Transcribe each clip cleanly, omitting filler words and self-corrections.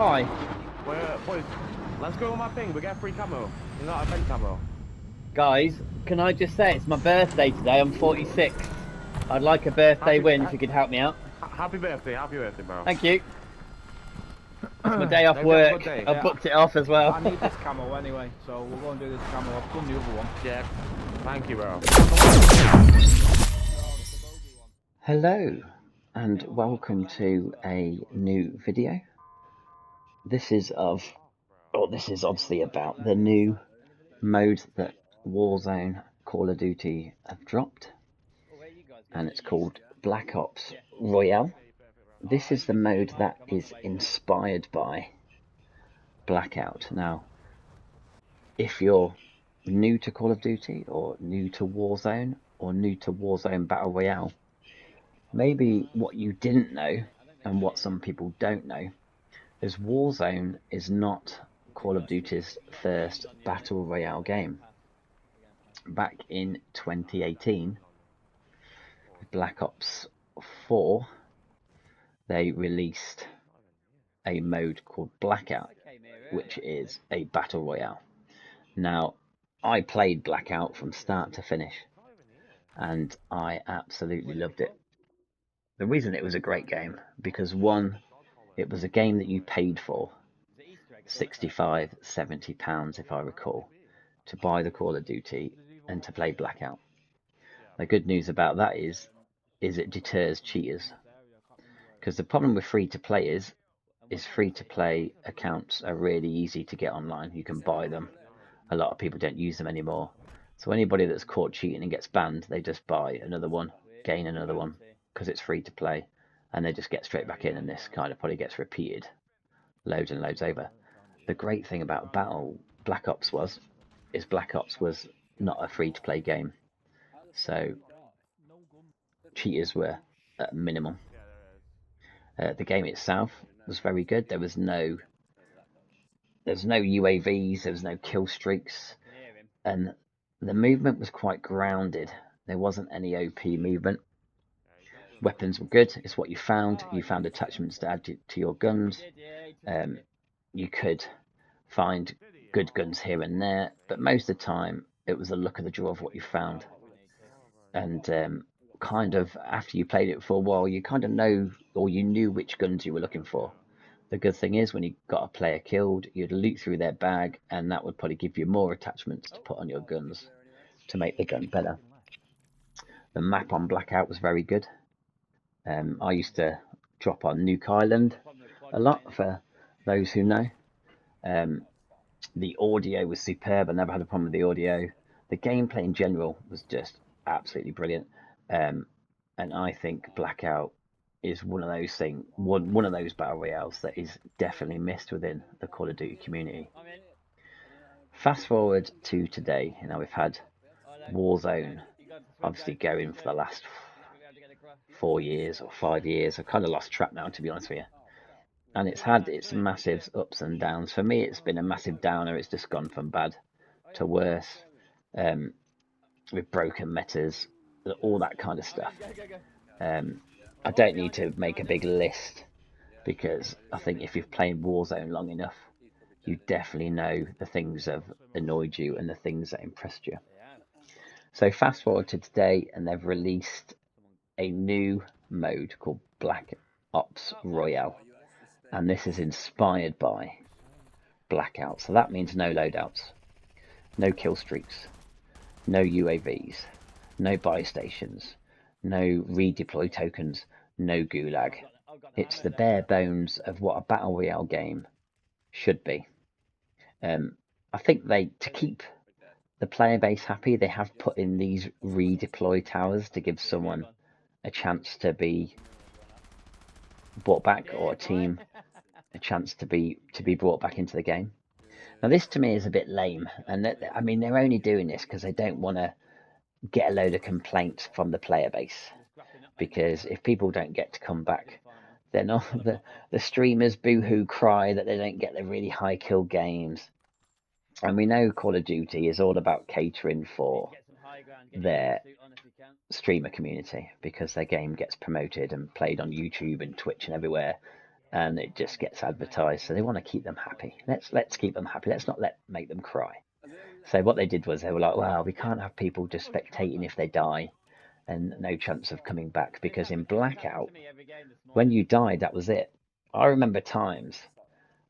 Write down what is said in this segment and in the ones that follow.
Why? Boys, let's go on my thing. We get free camo. It's not event camo. Guys, can I just say it's my birthday today? I'm 46. I'd like a birthday win if you could help me out. Happy birthday, bro. Thank you. It's my day off Hope you have a work. good day. I booked it off as well. I need this camo anyway, so we'll go and do this camo. I've done the other one. Yeah. Thank you, bro. Hello and welcome to a new video. This is obviously about the new mode that Warzone Call of Duty have dropped, and it's called Black Ops Royale. This is the mode that is inspired by Blackout. Now, if you're new to Call of Duty or new to Warzone or new to Warzone Battle Royale, maybe what you didn't know and what some people don't know is Warzone is not Call of Duty's first Battle Royale game. Back in 2018, Black Ops 4, they released a mode called Blackout, which is a Battle Royale. Now, I played Blackout from start to finish, and I absolutely loved it. The reason it was a great game, because one, it was a game that you paid for, £65, £70 if I recall, to buy the Call of Duty and to play Blackout. The good news about that is it deters cheaters. Because the problem with free-to-play is free-to-play accounts are really easy to get online. You can buy them. A lot of people don't use them anymore. So anybody that's caught cheating and gets banned, they just buy another one, gain another one, because it's free-to-play, and they just get straight back in, and this kind of probably gets repeated loads and loads over. The great thing about Black Ops was not a free-to-play game, so cheaters were at a minimum. The game itself was very good. There was no UAVs, there was no kill streaks, and the movement was quite grounded. There wasn't any OP movement. Weapons were good. It's what you found. You found attachments to add to your guns. You could find good guns here and there, but most of the time it was the luck of the draw of what you found. And kind of after you played it for a while, you kind of know, or you knew which guns you were looking for. The good thing is when you got a player killed, you'd loot through their bag, and that would probably give you more attachments to put on your guns to make the gun better. The map on Blackout was very good. I used to drop on Nuke Island a lot, for those who know. The audio was superb. I never had a problem with the audio. The gameplay in general was just absolutely brilliant. And I think Blackout is one of those battle royales that is definitely missed within the Call of Duty community. Fast forward to today, we've had Warzone obviously going for the last 4 years or 5 years. I've kind of lost track now, to be honest with you. And it's had its massive ups and downs. For me, it's been a massive downer. It's just gone from bad to worse, with broken metas, all that kind of stuff. I don't need to make a big list, because I think if you've played Warzone long enough, you definitely know the things that have annoyed you and the things that impressed you. So fast forward to today, and they've released a new mode called Black Ops Royale, and this is inspired by Blackout. So that means no loadouts, no kill streaks, no UAVs, no buy stations, no redeploy tokens, no gulag. It's the bare bones of what a battle royale game should be. I think to keep the player base happy, they have put in these redeploy towers to give someone a chance to be brought back, or a team a chance to be brought back into the game. Now this to me is a bit lame, and I mean they're only doing this because they don't want to get a load of complaints from the player base, because if people don't get to come back, then the streamers boo-hoo cry that they don't get the really high kill games. And we know Call of Duty is all about catering for their streamer community, because their game gets promoted and played on YouTube and Twitch and everywhere, and it just gets advertised. So they want to keep them happy. Let's keep them happy. Let's not make them cry. So what they did was they were like, well, we can't have people just spectating if they die and no chance of coming back, because in Blackout, when you died, that was it. I remember times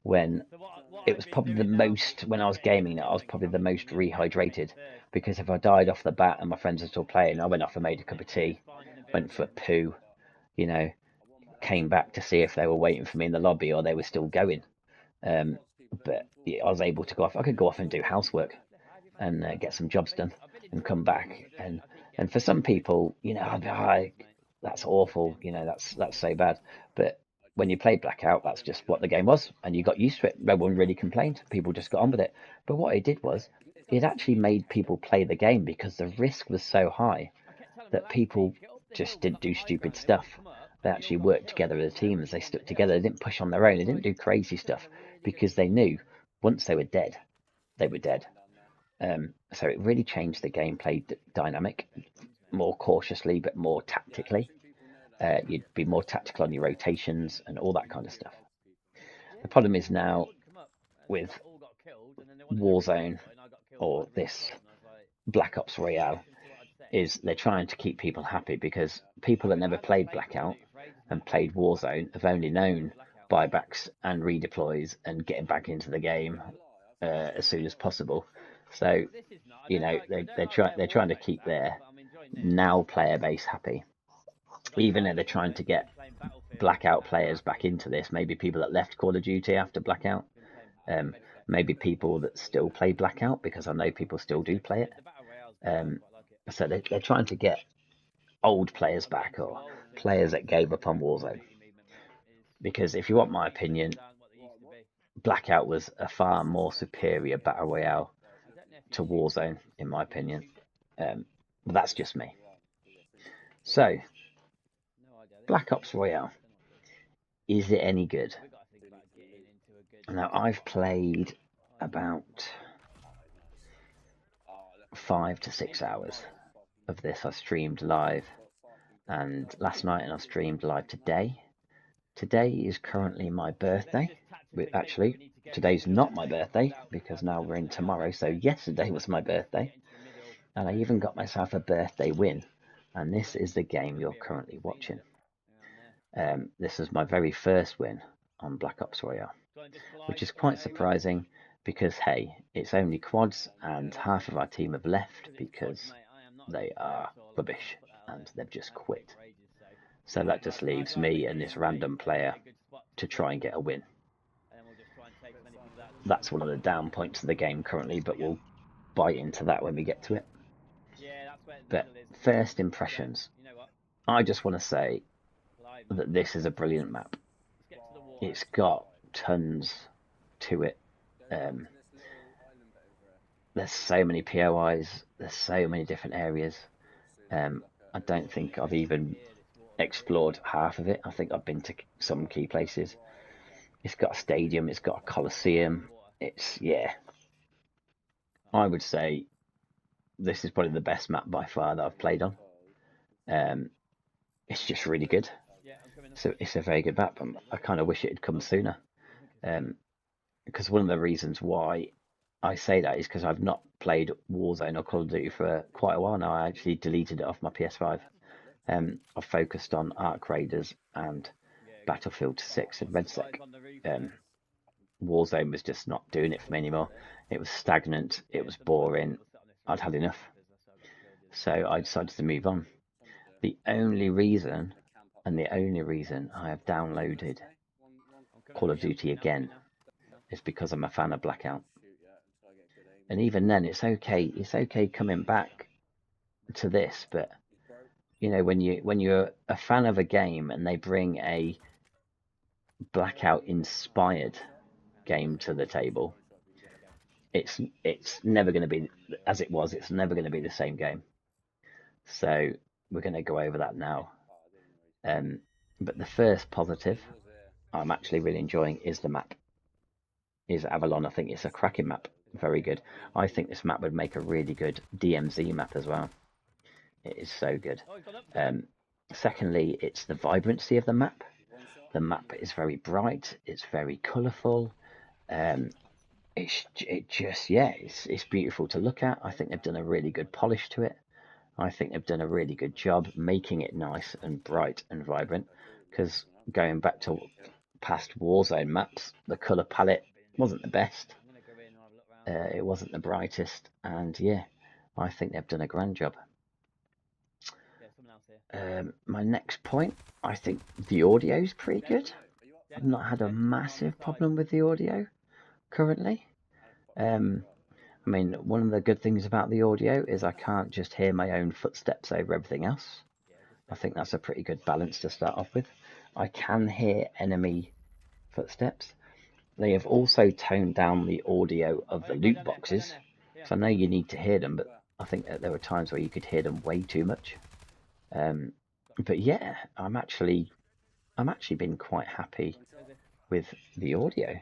when it was probably the most, when I was gaming it, I was probably the most rehydrated, because if I died off the bat and my friends were still playing, I went off and made a cup of tea, went for a poo, you know, came back to see if they were waiting for me in the lobby or they were still going. But yeah, I was able to go off. I could go off and do housework and get some jobs done and come back. And for some people, you know, that's awful. You know, that's so bad. But when you played Blackout, that's just what the game was, and you got used to it. No one really complained. People just got on with it. But what it did was, it actually made people play the game, because the risk was so high that people just didn't do stupid stuff. They actually worked together as teams. They stuck together. They didn't push on their own. They didn't do crazy stuff, because they knew once they were dead, they were dead. So it really changed the gameplay dynamic, more cautiously but more tactically. You'd be more tactical on your rotations and all that kind of stuff. The problem is now with Warzone, or this Black Ops Royale, is they're trying to keep people happy, because people that never played Blackout and played Warzone have only known buybacks and redeploys and getting back into the game as soon as possible. So, you know, they're trying to keep their now player base happy, even though they're trying to get Blackout players back into this. Maybe people that left Call of Duty after Blackout, maybe people that still play Blackout, because I know people still do play it. So they're trying to get old players back, or players that gave up on Warzone. Because if you want my opinion, Blackout was a far more superior battle royale to Warzone, in my opinion. But that's just me. So, Black Ops Royale, is it any good? Now, I've played about 5 to 6 hours of this. I streamed live, and last night, and I streamed live today. Today is currently my birthday. Actually, today's not my birthday, because now we're in tomorrow. So yesterday was my birthday, and I even got myself a birthday win. And this is the game you're currently watching. This is my very first win on Black Ops Royale, which is quite surprising, because hey, it's only quads, and half of our team have left because they are rubbish and they've just quit. So that just leaves me and this random player to try and get a win. That's one of the down points of the game currently, but we'll bite into that when we get to it. But first impressions, I just want to say that this is a brilliant map. It's got tons to it. There's so many POIs, there's so many different areas. I don't think I've even explored half of it. I think I've been to some key places. It's got a stadium, it's got a coliseum. I would say this is probably the best map by far that I've played on. It's just really good. So it's a very good map. I kind of wish it had come sooner. Because one of the reasons why I say that is because I've not played Warzone or Call of Duty for quite a while now. I actually deleted it off my PS5. I've focused on Ark Raiders and Battlefield 6 and RedSec. Warzone was just not doing it for me anymore. It was stagnant, it was boring, I'd had enough. So I decided to move on. The only reason I have downloaded Call of Duty again is because I'm a fan of Blackout. And even then, it's okay coming back to this, but you know, when you're a fan of a game and they bring a Blackout inspired game to the table, it's never going to be as it was. It's never going to be the same game. So we're going to go over that now. But the first positive I'm actually really enjoying is the map. Is Avalon. I think it's a cracking map. Very good. I think this map would make a really good DMZ map as well. It is so good. Secondly, it's the vibrancy of the map. The map is very bright. It's very colourful. It's beautiful to look at. I think they've done a really good polish to it. I think they've done a really good job making it nice and bright and vibrant. Because going back to past Warzone maps, the colour palette wasn't the best. It wasn't the brightest, and yeah, I think they've done a grand job. My next point, I think the audio is pretty good. I've not had a massive problem with the audio currently. I mean, one of the good things about the audio is I can't just hear my own footsteps over everything else. I think that's a pretty good balance to start off with. I can hear enemy footsteps. They have also toned down the audio of the loot boxes. So I know you need to hear them, but I think that there were times where you could hear them way too much. But yeah, I'm actually been quite happy with the audio.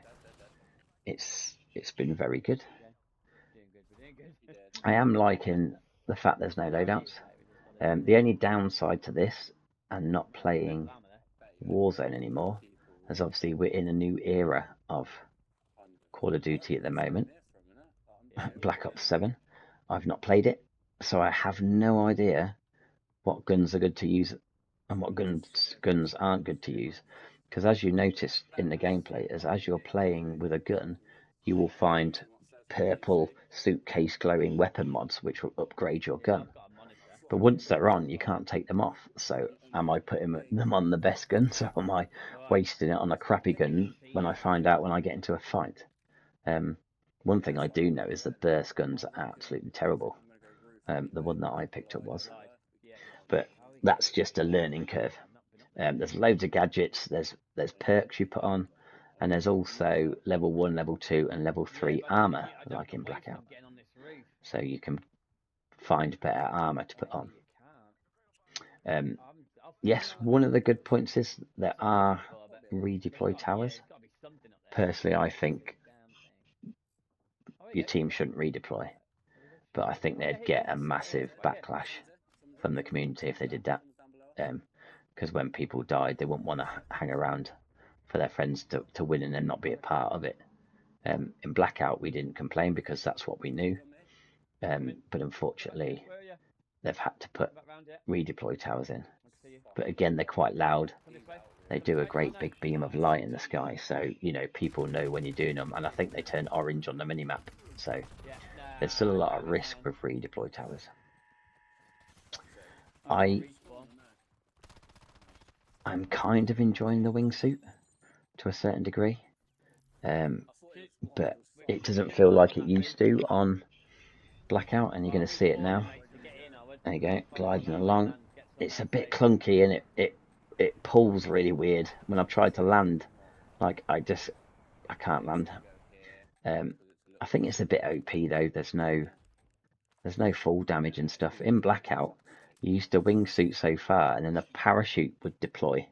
It's been very good. I am liking the fact there's no loadouts. The only downside to this and not playing Warzone anymore is obviously we're in a new era of Call of Duty at the moment. Black Ops 7. I've not played it, so I have no idea what guns are good to use and what guns aren't good to use. Because as you notice in the gameplay, as you're playing with a gun, you will find purple suitcase glowing weapon mods which will upgrade your gun. But once they're on, you can't take them off. So am I putting them on the best guns, or am I wasting it on a crappy gun when I find out when I get into a fight? One thing I do know is the burst guns are absolutely terrible. The one that I picked up was. But that's just a learning curve. There's loads of gadgets, there's perks you put on, and there's also level 1, level 2 and level 3 armour, like in Blackout. So you can find better armour to put on. Yes, one of the good points is there are redeploy towers. Personally, I think your team shouldn't redeploy, but I think they'd get a massive backlash from the community if they did that. Because when people died, they wouldn't want to hang around for their friends to win and then not be a part of it. In Blackout, we didn't complain because that's what we knew. But unfortunately, they've had to put redeploy towers in. But again, they're quite loud. They do a great big beam of light in the sky, so people know when you're doing them, and I think they turn orange on the minimap. So there's still a lot of risk with redeploy towers. I'm kind of enjoying the wingsuit to a certain degree, but it doesn't feel like it used to on Blackout, and you're going to see it now. There you go, gliding along. It's a bit clunky and it pulls really weird. When I've tried to land, like I can't land. I think it's a bit OP though. There's no fall damage and stuff. In Blackout, you used to wingsuit so far, and then a parachute would deploy,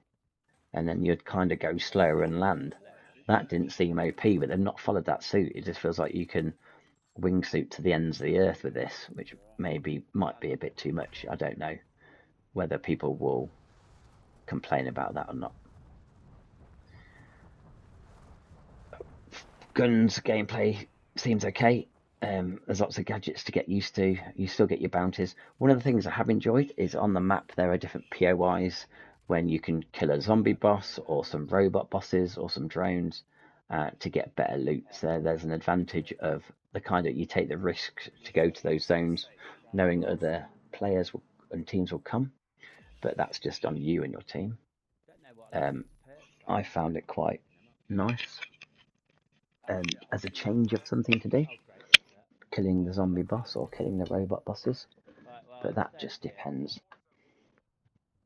and then you'd kind of go slower and land. That didn't seem OP, but they've not followed that suit. It just feels like you can wingsuit to the ends of the earth with this, which might be a bit too much. I don't know whether people will complain about that or not. Guns gameplay seems okay. There's lots of gadgets to get used to. You still get your bounties. One of the things I have enjoyed is on the map there are different POIs when you can kill a zombie boss or some robot bosses or some drones to get better loot. So there's an advantage of the kind of you take the risk to go to those zones knowing other players and teams will come, but that's just on you and your team. I found it quite nice as a change of something to do, killing the zombie boss or killing the robot bosses, but that just depends.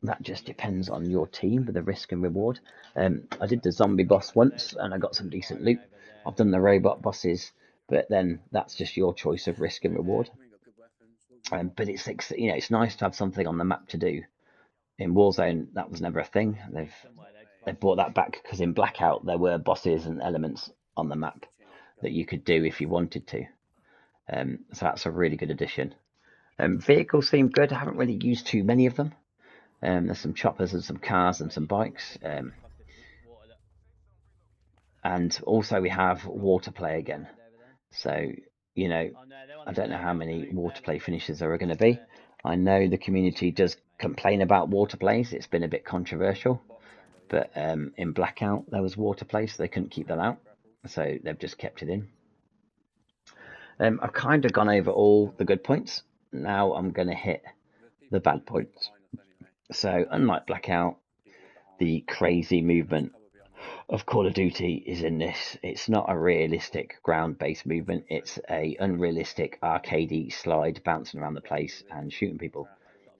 That just depends on your team with the risk and reward. I did the zombie boss once and I got some decent loot. I've done the robot bosses, but then that's just your choice of risk and reward. But it's nice to have something on the map to do. In Warzone, that was never a thing. They've brought that back because in Blackout there were bosses and elements on the map that you could do if you wanted to. So that's a really good addition. Vehicles seem good. I haven't really used too many of them. There's some choppers and some cars and some bikes. And also we have water play again. So, you know, I don't know how many water play finishes there are going to be. I know the community does complain about water plays. It's been a bit controversial. But in Blackout, there was water play, so they couldn't keep that out. So they've just kept it in. I've kind of gone over all the good points. Now I'm going to hit the bad points. So unlike Blackout, the crazy movement of Call of Duty is in this. It's not a realistic ground-based movement. It's a unrealistic arcadey slide bouncing around the place and shooting people,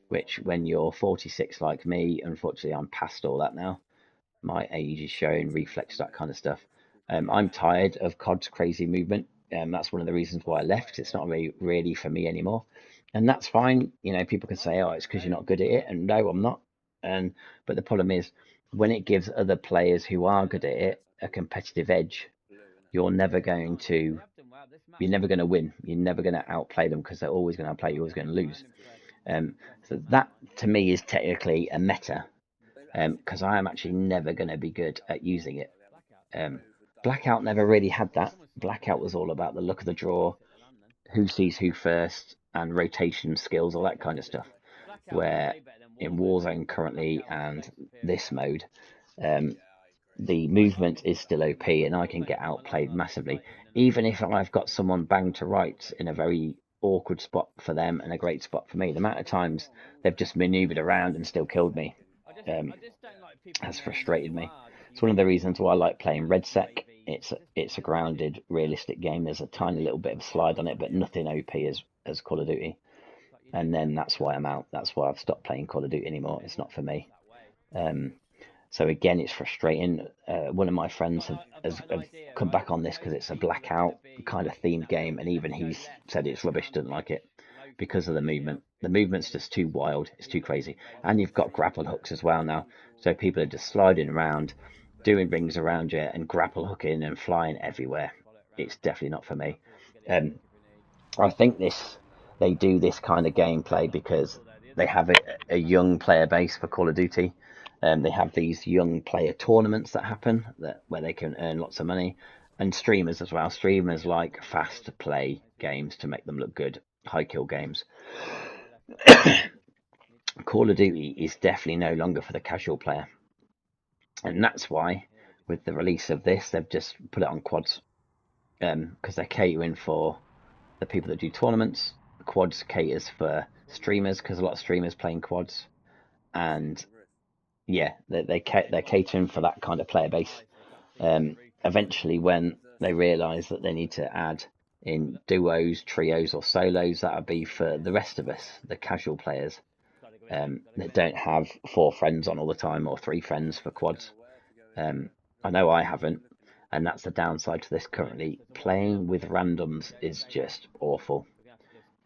which when you're 46 like me, unfortunately I'm past all that now. My age is showing, reflex, that kind of stuff. I'm tired of COD's crazy movement. That's one of the reasons why I left. It's not really for me anymore. And that's fine. You know, people can say, oh, it's because you're not good at it. And no, I'm not. But the problem is, when it gives other players who are good at it a competitive edge, you're never going to win. You're never going to outplay them because they're always going to outplay you, always going to lose. So that, to me, is technically a meta, because I am actually never going to be good at using it. Blackout never really had that. Blackout was all about the look of the draw, who sees who first, and rotation skills, all that kind of stuff. Where in Warzone currently and this mode, the movement is still OP and I can get outplayed massively. Even if I've got someone banged to rights in a very awkward spot for them and a great spot for me, the amount of times they've just maneuvered around and still killed me has frustrated me. It's one of the reasons why I like playing RedSec. It's a grounded, realistic game. There's a tiny little bit of slide on it, but nothing OP as Call of Duty. And then that's why I'm out. That's why I've stopped playing Call of Duty anymore. It's not for me. So again, it's frustrating. One of my friends has come back on this because it's a Blackout kind of themed game, and even he's said it's rubbish, doesn't like it because of the movement. The movement's just too wild. It's too crazy. And you've got grapple hooks as well now. So people are just sliding around, doing rings around you and grapple hooking and flying everywhere. It's definitely not for me. I think they do this kind of gameplay because they have a young player base for Call of Duty. They have these young player tournaments that happen where they can earn lots of money, and streamers as well. Streamers like fast play games to make them look good, high kill games. Call of Duty is definitely no longer for the casual player, and that's why with the release of this they've just put it on quads, because they're catering for the people that do tournaments. Quads caters for streamers because a lot of streamers playing quads, and yeah, they're catering for that kind of player base. Eventually, when they realise that they need to add in duos, trios, or solos, that'll be for the rest of us, the casual players that don't have 4 friends on all the time or 3 friends for quads. I know I haven't, and that's the downside to this currently. Playing with randoms is just awful.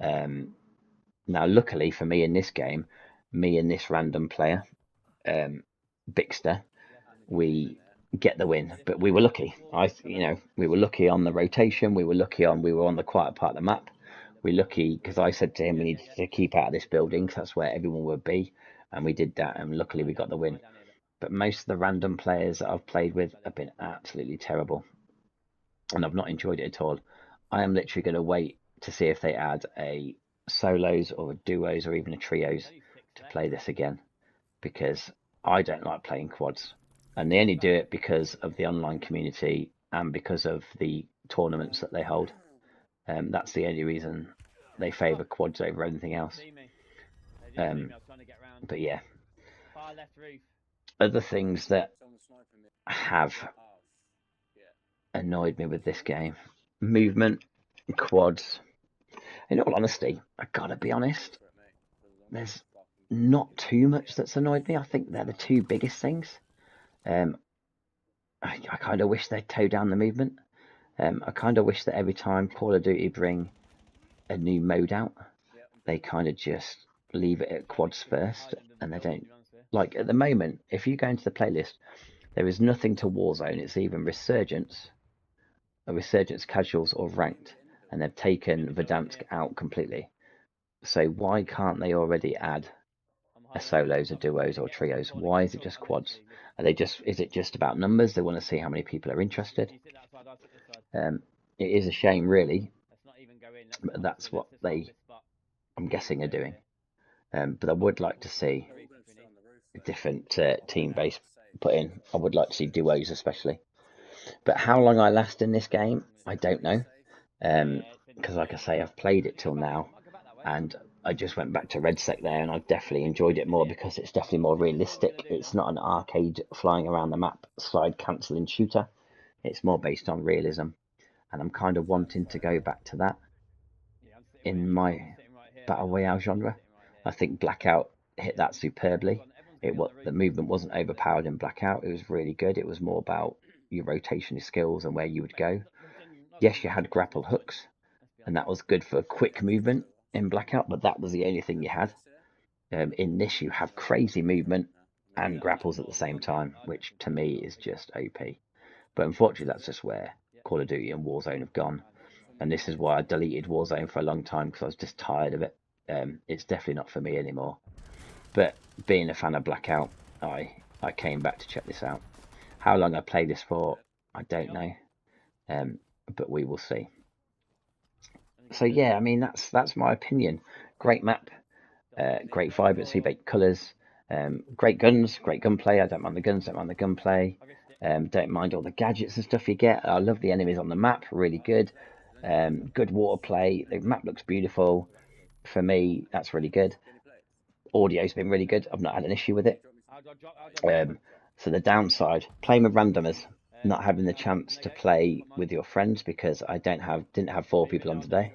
Now, luckily for me in this game, me and this random player, Bixter, we get the win, but we were lucky. We were lucky on the rotation. We were on the quiet part of the map. We were lucky because I said to him we needed to keep out of this building because that's where everyone would be, and we did that, and luckily we got the win. But most of the random players that I've played with have been absolutely terrible, and I've not enjoyed it at all. I am literally going to wait to see if they add a solos or a duos or even a trios to play this again, because I don't like playing quads, and they only do it because of the online community and because of the tournaments that they hold. That's the only reason they favour quads over anything else. But yeah, other things that have annoyed me with this game: movement, quads. In all honesty, I gotta be honest, there's not too much that's annoyed me. I think they're the 2 biggest things. I kind of wish they'd toe down the movement. I kind of wish that every time Call of Duty bring a new mode out, they kind of just leave it at quads first, and they don't. Like at the moment, if you go into the playlist, there is nothing to Warzone. It's even Resurgence, Casuals, or Ranked, and they've taken Verdansk out completely. So why can't they already add a solos, a duos, or trios? Why is it just quads? Is it just about numbers? They want to see how many people are interested. It is a shame, really, but that's what they, I'm guessing, are doing. But I would like to see a different team base put in. I would like to see duos especially. But how long I last in this game, I don't know. Because like I say, I've played it till now, and I just went back to Red Sec there, and I've definitely enjoyed it more because it's definitely more realistic. It's not an arcade flying around the map, slide cancelling shooter. It's more based on realism, and I'm kind of wanting to go back to that in my battle royale genre. I think Blackout hit that superbly. The movement wasn't overpowered in Blackout. It was really good. It was more about your rotation skills and where you would go. Yes, you had grapple hooks, and that was good for quick movement in Blackout, but that was the only thing you had. In this, you have crazy movement and grapples at the same time, which to me is just OP. But unfortunately, that's just where Call of Duty and Warzone have gone. And this is why I deleted Warzone for a long time, because I was just tired of it. It's definitely not for me anymore. But being a fan of Blackout, I came back to check this out. How long I play this for, I don't know. But we will see. So yeah, I mean that's my opinion. Great map, great vibrancy, great colours, great guns, great gunplay. I don't mind the guns, don't mind the gunplay. Don't mind all the gadgets and stuff you get. I love the enemies on the map, really good. Good water play. The map looks beautiful. For me, that's really good. Audio's been really good. I've not had an issue with it. So the downside, playing with randomers, not having the chance to play with your friends because I didn't have 4 people on today.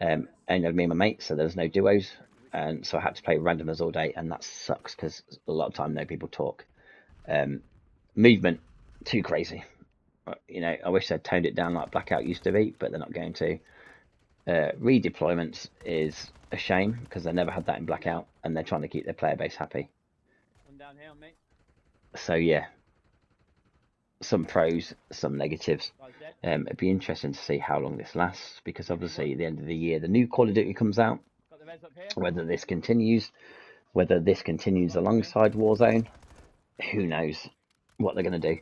Only me and my mates, so there was no duos, and so I had to play randomers all day, and that sucks because a lot of time no people talk. Movement too crazy. I wish they'd toned it down like Blackout used to be, but they're not going to. Redeployments is a shame because they never had that in Blackout, and they're trying to keep their player base happy. So yeah, some pros, some negatives. It'd be interesting to see how long this lasts, because obviously at the end of the year the new Call of Duty comes out. Whether this continues alongside Warzone, who knows what they're going to do.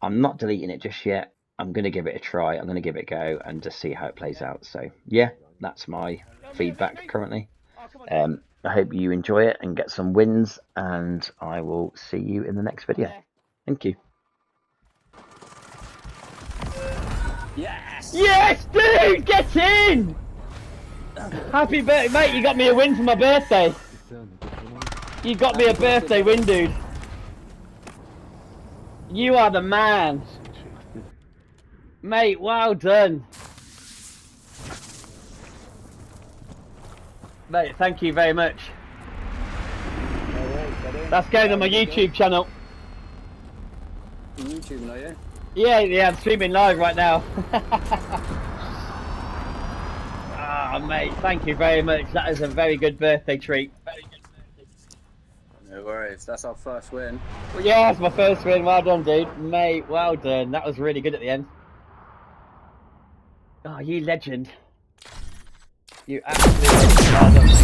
I'm not deleting it just yet. I'm going to give it a try. I'm going to give it a go and just see how it plays out. So yeah, that's my feedback currently. I hope you enjoy it and get some wins, and I will see you in the next video. Thank you. Yes! Yes, dude! Get in! Happy birthday, mate, you got me a win for my birthday. You got me a birthday win, dude. You are the man. Mate, well done. Mate, thank you very much. That's going on my YouTube channel. YouTube, are you? Yeah, I'm streaming live right now. Mate, thank you very much. That is a very good birthday treat. No worries, that's our first win. Well, yeah, it's my first win. Well done, dude. Mate, well done. That was really good at the end. Oh, you legend. You absolutely legend. Well done.